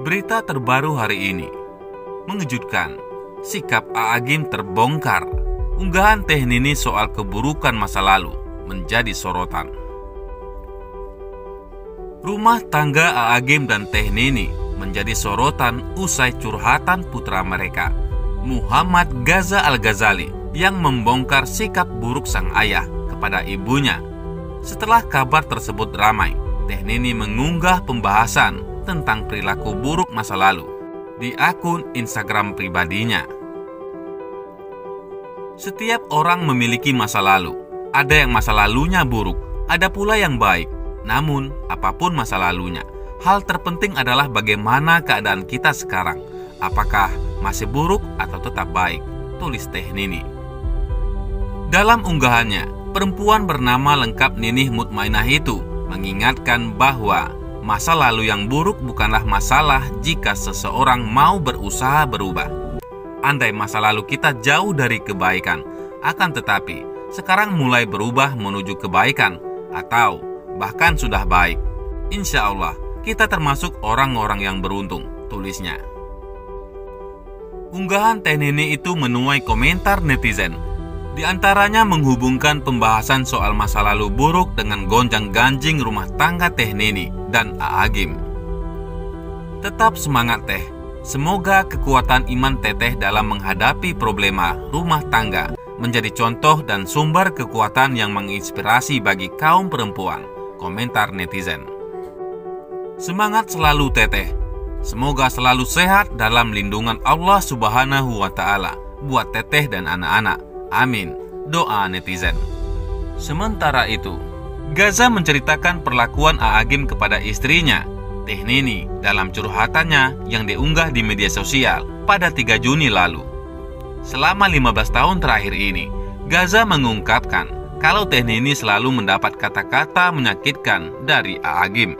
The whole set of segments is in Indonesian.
Berita terbaru hari ini mengejutkan. Sikap A'agim terbongkar. Unggahan Teh Nini soal keburukan masa lalu menjadi sorotan. Rumah tangga A'agim dan Teh Nini menjadi sorotan usai curhatan putra mereka, Muhammad Gaza Al-Ghazali, yang membongkar sikap buruk sang ayah kepada ibunya. Setelah kabar tersebut ramai, Teh Nini mengunggah pembahasan tentang perilaku buruk masa lalu di akun Instagram pribadinya. Setiap orang memiliki masa lalu. Ada yang masa lalunya buruk, ada pula yang baik. Namun, apapun masa lalunya, hal terpenting adalah bagaimana keadaan kita sekarang. Apakah masih buruk atau tetap baik? Tulis Teh Nini. Dalam unggahannya, perempuan bernama lengkap Ninih Mutmainah itu mengingatkan bahwa masa lalu yang buruk bukanlah masalah jika seseorang mau berusaha berubah. Andai masa lalu kita jauh dari kebaikan, akan tetapi sekarang mulai berubah menuju kebaikan atau bahkan sudah baik, insya Allah kita termasuk orang-orang yang beruntung, tulisnya. Unggahan Teh Nini itu menuai komentar netizen. Di antaranya menghubungkan pembahasan soal masa lalu buruk dengan gonjang-ganjing rumah tangga Teh Nini dan A'agim. Tetap semangat Teh. Semoga kekuatan iman Teteh dalam menghadapi problema rumah tangga menjadi contoh dan sumber kekuatan yang menginspirasi bagi kaum perempuan, komentar netizen. Semangat selalu Teteh. Semoga selalu sehat dalam lindungan Allah Subhanahu wa Ta'ala buat Teteh dan anak-anak. Amin, doa netizen. Sementara itu, Gaza menceritakan perlakuan A'agim kepada istrinya, Teh Nini, dalam curhatannya yang diunggah di media sosial pada 3 Juni lalu. Selama 15 tahun terakhir ini, Gaza mengungkapkan kalau Teh Nini selalu mendapat kata-kata menyakitkan dari A'agim.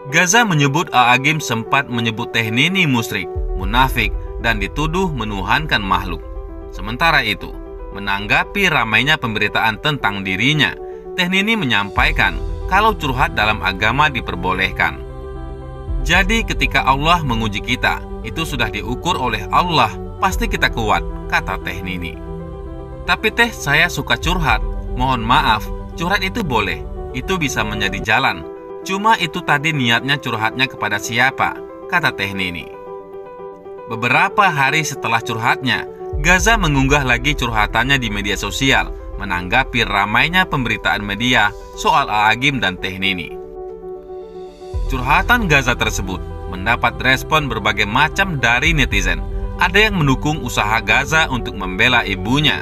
Gaza menyebut A'agim sempat menyebut Teh Nini musyrik, munafik, dan dituduh menuhankan makhluk. Sementara itu, menanggapi ramainya pemberitaan tentang dirinya, Teh Nini menyampaikan kalau curhat dalam agama diperbolehkan. Jadi ketika Allah menguji kita, itu sudah diukur oleh Allah, pasti kita kuat, kata Teh Nini. Tapi Teh, saya suka curhat. Mohon maaf, curhat itu boleh, itu bisa menjadi jalan. Cuma itu tadi niatnya curhatnya kepada siapa, kata Teh Nini. Beberapa hari setelah curhatnya, Gaza mengunggah lagi curhatannya di media sosial, menanggapi ramainya pemberitaan media soal A'agim dan Teh Nini. Curhatan Gaza tersebut mendapat respon berbagai macam dari netizen. Ada yang mendukung usaha Gaza untuk membela ibunya.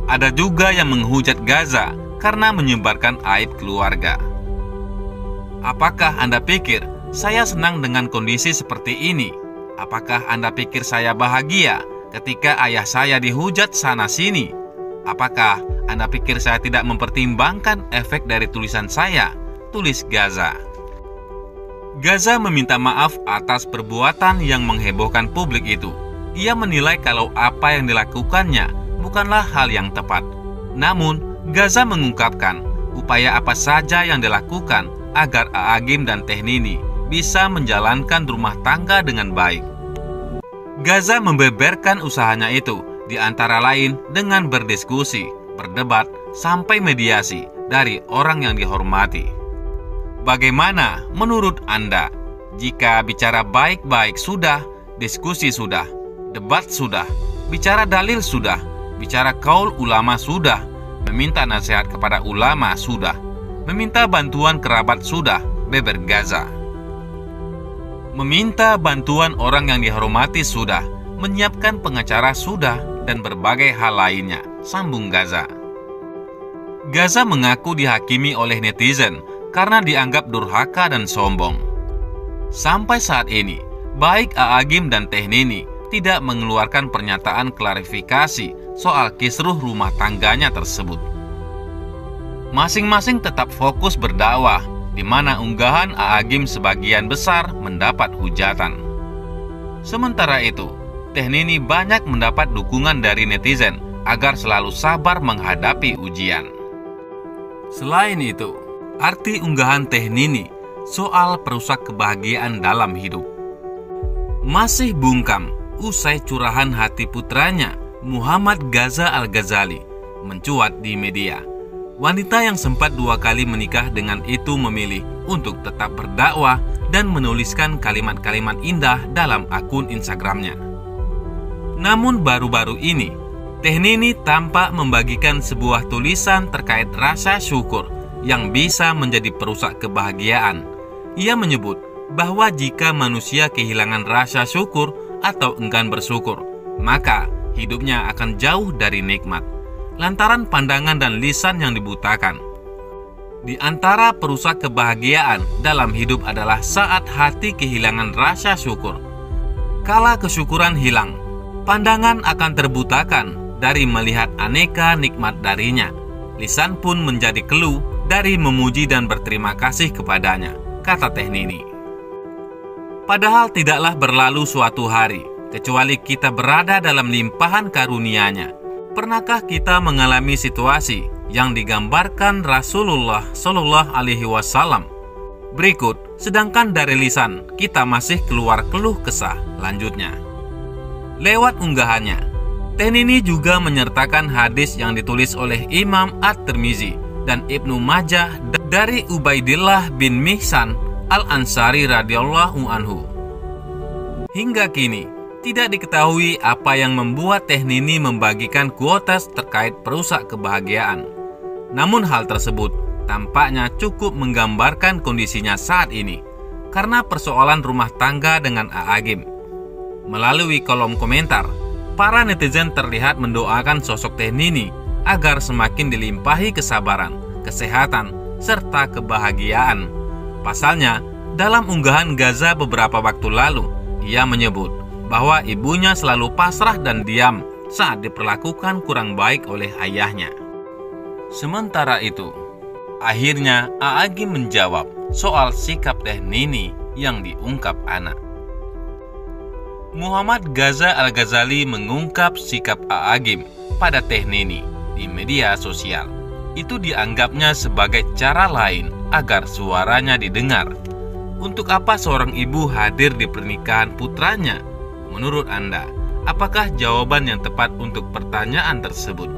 Ada juga yang menghujat Gaza karena menyebarkan aib keluarga. Apakah Anda pikir saya senang dengan kondisi seperti ini? Apakah Anda pikir saya bahagia ketika ayah saya dihujat sana-sini? Apakah Anda pikir saya tidak mempertimbangkan efek dari tulisan saya? Tulis Gaza. Gaza meminta maaf atas perbuatan yang menghebohkan publik itu. Ia menilai kalau apa yang dilakukannya bukanlah hal yang tepat. Namun, Gaza mengungkapkan upaya apa saja yang dilakukan agar A'agim dan Teh Nini bisa menjalankan rumah tangga dengan baik. Gaza membeberkan usahanya itu, di antara lain dengan berdiskusi, berdebat, sampai mediasi dari orang yang dihormati. Bagaimana menurut Anda? Jika bicara baik-baik sudah, diskusi sudah, debat sudah, bicara dalil sudah, bicara kaul ulama sudah, meminta nasihat kepada ulama sudah, meminta bantuan kerabat sudah, beber Gaza. Meminta bantuan orang yang dihormati sudah, menyiapkan pengacara sudah, dan berbagai hal lainnya, sambung Gaza. Gaza mengaku dihakimi oleh netizen karena dianggap durhaka dan sombong. Sampai saat ini, baik A'agim dan Teh Nini tidak mengeluarkan pernyataan klarifikasi soal kisruh rumah tangganya tersebut. Masing-masing tetap fokus berdakwah, di mana unggahan A'agim sebagian besar mendapat hujatan. Sementara itu, Teh Nini banyak mendapat dukungan dari netizen agar selalu sabar menghadapi ujian. Selain itu, arti unggahan Teh Nini soal perusak kebahagiaan dalam hidup. masih bungkam usai curahan hati putranya Muhammad Gaza Al-Ghazali mencuat di media. Wanita yang sempat 2 kali menikah dengan itu memilih untuk tetap berdakwah dan menuliskan kalimat-kalimat indah dalam akun Instagramnya. Namun baru-baru ini, Teh Nini tampak membagikan sebuah tulisan terkait rasa syukur yang bisa menjadi perusak kebahagiaan. Ia menyebut bahwa jika manusia kehilangan rasa syukur atau enggan bersyukur, maka hidupnya akan jauh dari nikmat, lantaran pandangan dan lisan yang dibutakan. Di antara perusak kebahagiaan dalam hidup adalah saat hati kehilangan rasa syukur. Kala kesyukuran hilang, pandangan akan terbutakan dari melihat aneka nikmat darinya. Lisan pun menjadi keluh dari memuji dan berterima kasih kepadanya, kata Teh Nini. Padahal tidaklah berlalu suatu hari kecuali kita berada dalam limpahan karunia-Nya. Pernahkah kita mengalami situasi yang digambarkan Rasulullah Shallallahu Alaihi Wasallam? Berikut, sedangkan dari lisan kita masih keluar keluh kesah. Lanjutnya, lewat unggahannya, Teh Nini juga menyertakan hadis yang ditulis oleh Imam At-Tirmizi dan Ibnu Majah dari Ubaidillah bin Mihsan Al-Ansari radhiyallahu anhu. Hingga kini, tidak diketahui apa yang membuat Teh Nini membagikan kuotas terkait perusak kebahagiaan. Namun hal tersebut tampaknya cukup menggambarkan kondisinya saat ini karena persoalan rumah tangga dengan A'agim. Melalui kolom komentar, para netizen terlihat mendoakan sosok Teh Nini agar semakin dilimpahi kesabaran, kesehatan, serta kebahagiaan. Pasalnya, dalam unggahan Gaza beberapa waktu lalu, ia menyebut bahwa ibunya selalu pasrah dan diam saat diperlakukan kurang baik oleh ayahnya. Sementara itu, akhirnya A'agim menjawab soal sikap Teh Nini yang diungkap anak. Muhammad Gaza Al-Ghazali mengungkap sikap A'agim pada Teh Nini di media sosial. Itu dianggapnya sebagai cara lain agar suaranya didengar. Untuk apa seorang ibu hadir di pernikahan putranya? Menurut Anda, apakah jawaban yang tepat untuk pertanyaan tersebut?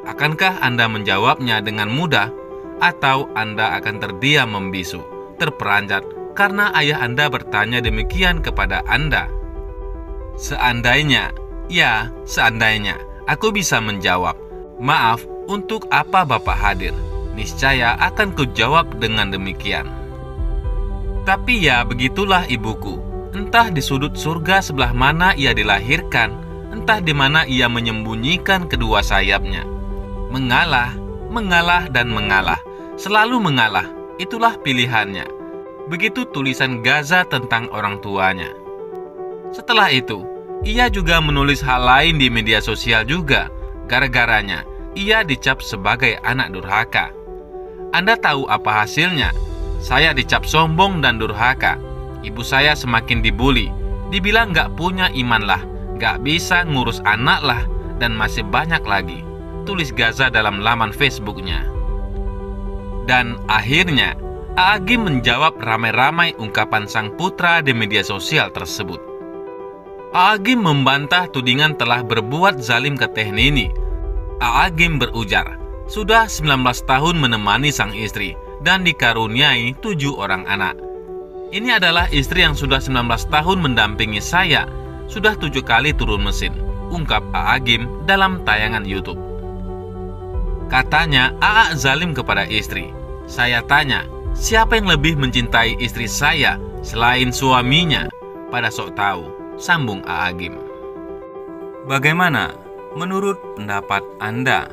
Akankah Anda menjawabnya dengan mudah? Atau Anda akan terdiam membisu, terperanjat karena ayah Anda bertanya demikian kepada Anda? Seandainya aku bisa menjawab, maaf, untuk apa Bapak hadir? Niscaya akan kujawab dengan demikian. Tapi ya begitulah ibuku, entah di sudut surga sebelah mana ia dilahirkan, entah di mana ia menyembunyikan kedua sayapnya. Mengalah, dan mengalah, selalu mengalah, itulah pilihannya. Begitu tulisan Gaza tentang orang tuanya. Setelah itu, ia juga menulis hal lain di media sosial juga. Gara-garanya, ia dicap sebagai anak durhaka. Anda tahu apa hasilnya? Saya dicap sombong dan durhaka. Ibu saya semakin dibully. Dibilang gak punya iman lah, gak bisa ngurus anak lah, dan masih banyak lagi. Tulis Gaza dalam laman Facebooknya. Dan akhirnya, A'agim menjawab ramai-ramai ungkapan sang putra di media sosial tersebut. A'agim membantah tudingan telah berbuat zalim ke Teh Nini. A'agim berujar, sudah 19 tahun menemani sang istri dan dikaruniai 7 orang anak. Ini adalah istri yang sudah 19 tahun mendampingi saya, sudah 7 kali turun mesin, ungkap A'agim dalam tayangan YouTube. Katanya, Aa zalim kepada istri. Saya tanya, siapa yang lebih mencintai istri saya selain suaminya? Pada sok tahu, sambung A'agim. Bagaimana menurut pendapat Anda?